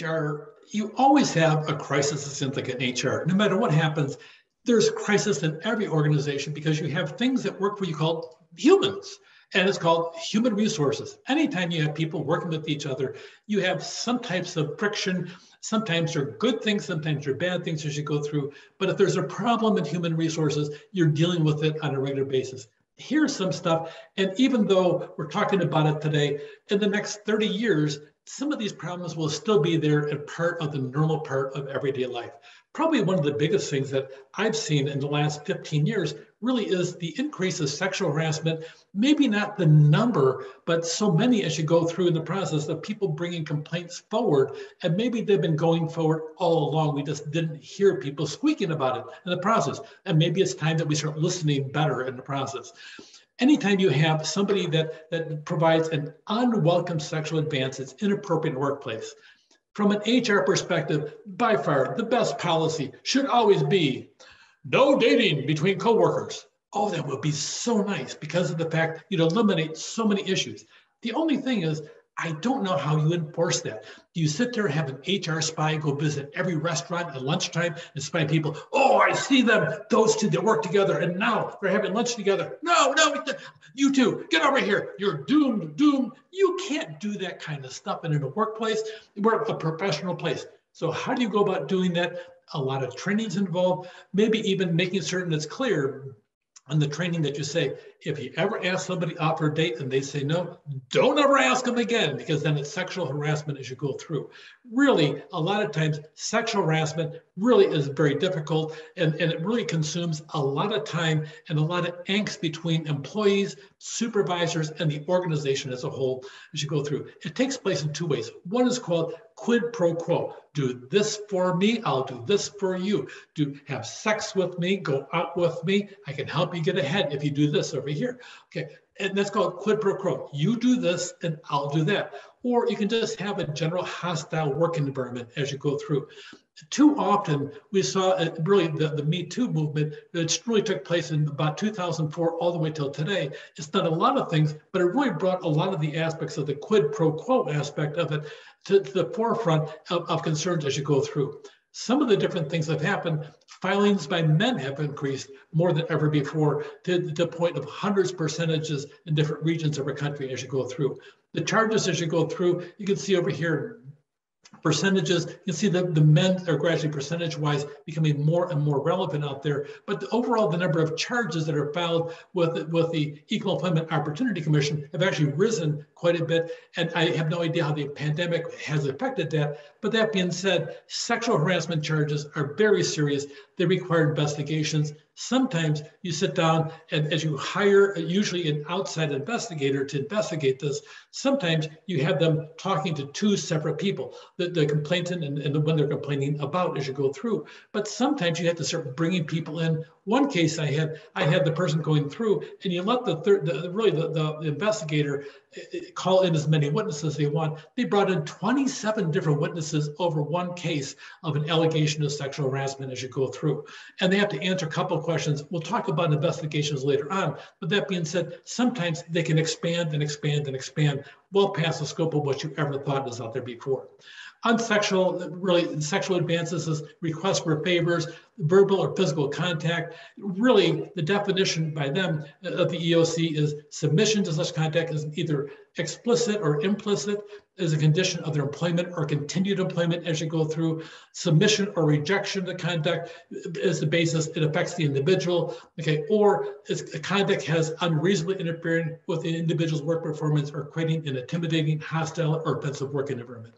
HR, you always have a crisis like in HR. No matter what happens, there's crisis in every organization because you have things that work for you called humans. And it's called human resources. Anytime you have people working with each other, you have some types of friction. Sometimes they're good things, sometimes they're bad things as you go through. But if there's a problem in human resources, you're dealing with it on a regular basis. Here's some stuff. And even though we're talking about it today, in the next 30 years, some of these problems will still be there and part of the normal part of everyday life. Probably one of the biggest things that I've seen in the last 15 years really is the increase of sexual harassment, maybe not the number, but so many as you go through in the process of people bringing complaints forward. And maybe they've been going forward all along. We just didn't hear people squeaking about it in the process. And maybe it's time that we start listening better in the process. Anytime you have somebody that provides an unwelcome sexual advance, it's inappropriate in the workplace. From an HR perspective, by far, the best policy should always be no dating between coworkers. Oh, that would be so nice because of the fact you'd eliminate so many issues. The only thing is, I don't know how you enforce that. Do you sit there and have an HR spy go visit every restaurant at lunchtime and spy people? Oh, I see them, those two that work together, and now they're having lunch together. No, you two, get over here. You're doomed. You can't do that kind of stuff in a workplace. We're a professional place. So how do you go about doing that? A lot of training's involved, maybe even making certain it's clear on the training that you say, if you ever ask somebody out for a date and they say no, don't ever ask them again, because then it's sexual harassment as you go through. Really, a lot of times, sexual harassment really is very difficult, and it really consumes a lot of time and a lot of angst between employees, supervisors, and the organization as a whole as you go through. It takes place in two ways. One is called quid pro quo. Do this for me, I'll do this for you. Do have sex with me, go out with me. I can help you get ahead if you do this over here. Okay, and that's called quid pro quo. You do this and I'll do that. Or you can just have a general hostile work environment as you go through. Too often, we saw really the Me Too movement, which really took place in about 2004 all the way till today. It's done a lot of things, but it really brought a lot of the aspects of the quid pro quo aspect of it to the forefront of concerns as you go through. Some of the different things that have happened, filings by men have increased more than ever before to the point of hundreds of percentages in different regions of our country as you go through. The charges as you go through, you can see over here, percentages, you can see that the men are gradually percentage-wise becoming more and more relevant out there. But overall, the number of charges that are filed with the Equal Employment Opportunity Commission have actually risen quite a bit. And I have no idea how the pandemic has affected that. But that being said, sexual harassment charges are very serious. They require investigations. Sometimes you sit down and as you hire usually an outside investigator to investigate this, sometimes you have them talking to two separate people, the complainant and the one they're complaining about as you go through. But sometimes you have to start bringing people in. One case I had the person going through, and you let the investigator call in as many witnesses as they want. They brought in 27 different witnesses over one case of an allegation of sexual harassment as you go through. And they have to answer a couple of questions. We'll talk about investigations later on. But that being said, sometimes they can expand and expand and expand well past the scope of what you ever thought was out there before. On sexual advances is requests for favors, verbal or physical contact. Really, the definition by them of the EOC is submission to such contact is either explicit or implicit as a condition of their employment or continued employment as you go through. Submission or rejection to conduct is the basis. It affects the individual, okay, or the conduct has unreasonably interfering with the individual's work performance or creating an intimidating, hostile, or offensive work environment.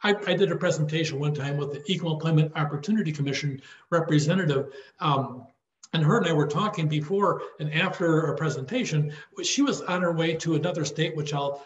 I did a presentation one time with the Equal Employment Opportunity Commission representative, and her and I were talking before and after our presentation. She was on her way to another state, which I'll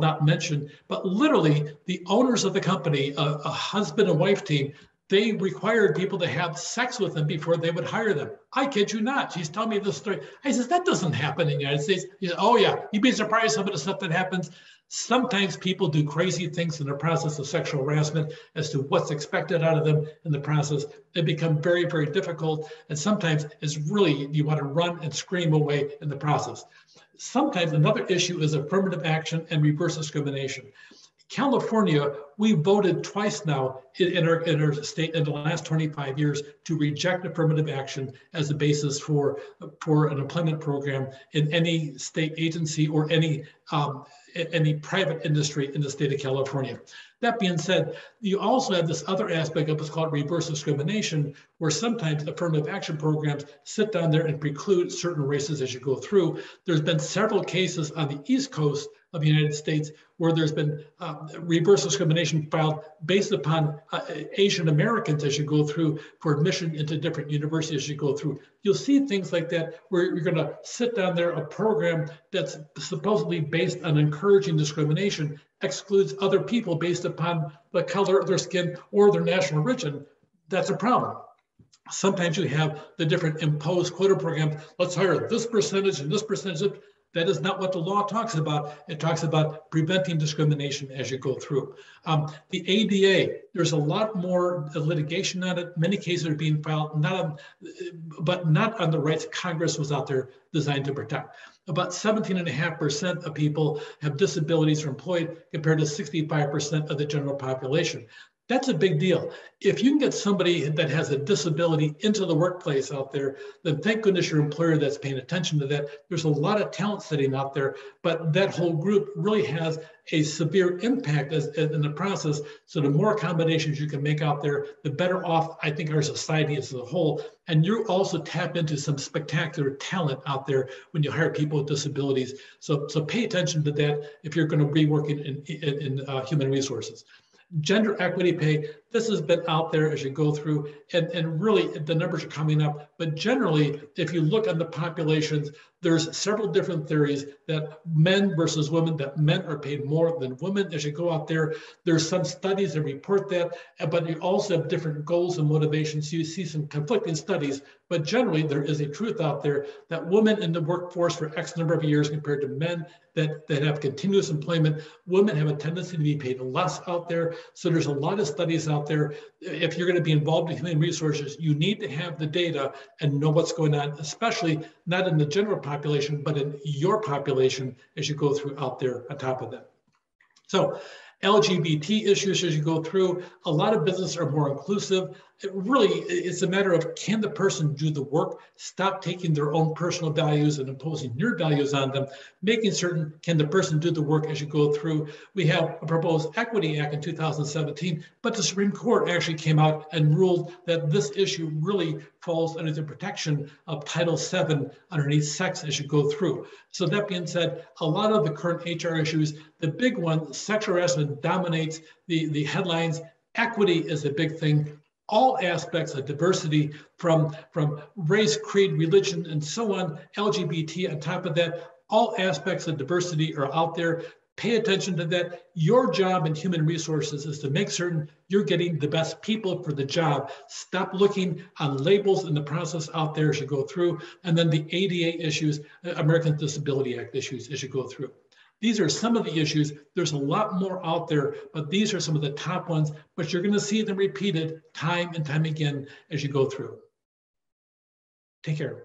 not mention, but literally the owners of the company, a husband and wife team, they required people to have sex with them before they would hire them. I kid you not. She's telling me this story. I says, that doesn't happen in the United States. He said, oh yeah, you'd be surprised some of the stuff that happens. Sometimes people do crazy things in the process of sexual harassment as to what's expected out of them in the process. They become very, very difficult. And sometimes it's really, you want to run and scream away in the process. Sometimes another issue is affirmative action and reverse discrimination. California, we voted twice now in our state in the last 25 years to reject affirmative action as the basis for an employment program in any state agency or any private industry in the state of California. That being said, you also have this other aspect of what's called reverse discrimination, where sometimes affirmative action programs sit down there and preclude certain races as you go through. There's been several cases on the East Coast of the United States where there's been reverse discrimination filed based upon Asian Americans as you go through for admission into different universities as you go through. You'll see things like that where you're going to sit down there, a program that's supposedly based on encouraging discrimination excludes other people based upon the color of their skin or their national origin. That's a problem. Sometimes you have the different imposed quota programs. Let's hire this percentage and this percentage. That is not what the law talks about. It talks about preventing discrimination as you go through. The ADA, there's a lot more litigation on it. Many cases are being filed, but not on the rights Congress was out there designed to protect. About 17.5% of people have disabilities or employed compared to 65% of the general population. That's a big deal. If you can get somebody that has a disability into the workplace out there, then thank goodness your employer that's paying attention to that. There's a lot of talent sitting out there, but that whole group really has a severe impact in the process. So the more accommodations you can make out there, the better off I think our society as a whole. And you also tap into some spectacular talent out there when you hire people with disabilities. So pay attention to that if you're going to be working in human resources. Gender equity pay, this has been out there as you go through, and really the numbers are coming up. But generally, if you look at the populations, there's several different theories that men versus women, that men are paid more than women as you go out there. There's some studies that report that, but you also have different goals and motivations. So you see some conflicting studies, but generally there is a truth out there that women in the workforce for X number of years compared to men that have continuous employment, women have a tendency to be paid less out there. So there's a lot of studies out there. If you're going to be involved in human resources, you need to have the data and know what's going on, especially not in the general population, but in your population as you go through out there on top of that. So LGBT issues as you go through, a lot of businesses are more inclusive. It's a matter of, can the person do the work, stop taking their own personal values and imposing your values on them, making certain, can the person do the work as you go through. We have a proposed Equity Act in 2017, but the Supreme Court actually came out and ruled that this issue really falls under the protection of Title VII underneath sex as you go through. So that being said, a lot of the current HR issues, the big one, sexual harassment dominates the headlines. Equity is a big thing. All aspects of diversity from race, creed, religion, and so on, LGBT on top of that, all aspects of diversity are out there. Pay attention to that. Your job in human resources is to make certain you're getting the best people for the job. Stop looking on labels in the process out there as you go through. And then the ADA issues, American Disability Act issues as you go through. These are some of the issues. There's a lot more out there, but these are some of the top ones, but you're going to see them repeated time and time again as you go through. Take care.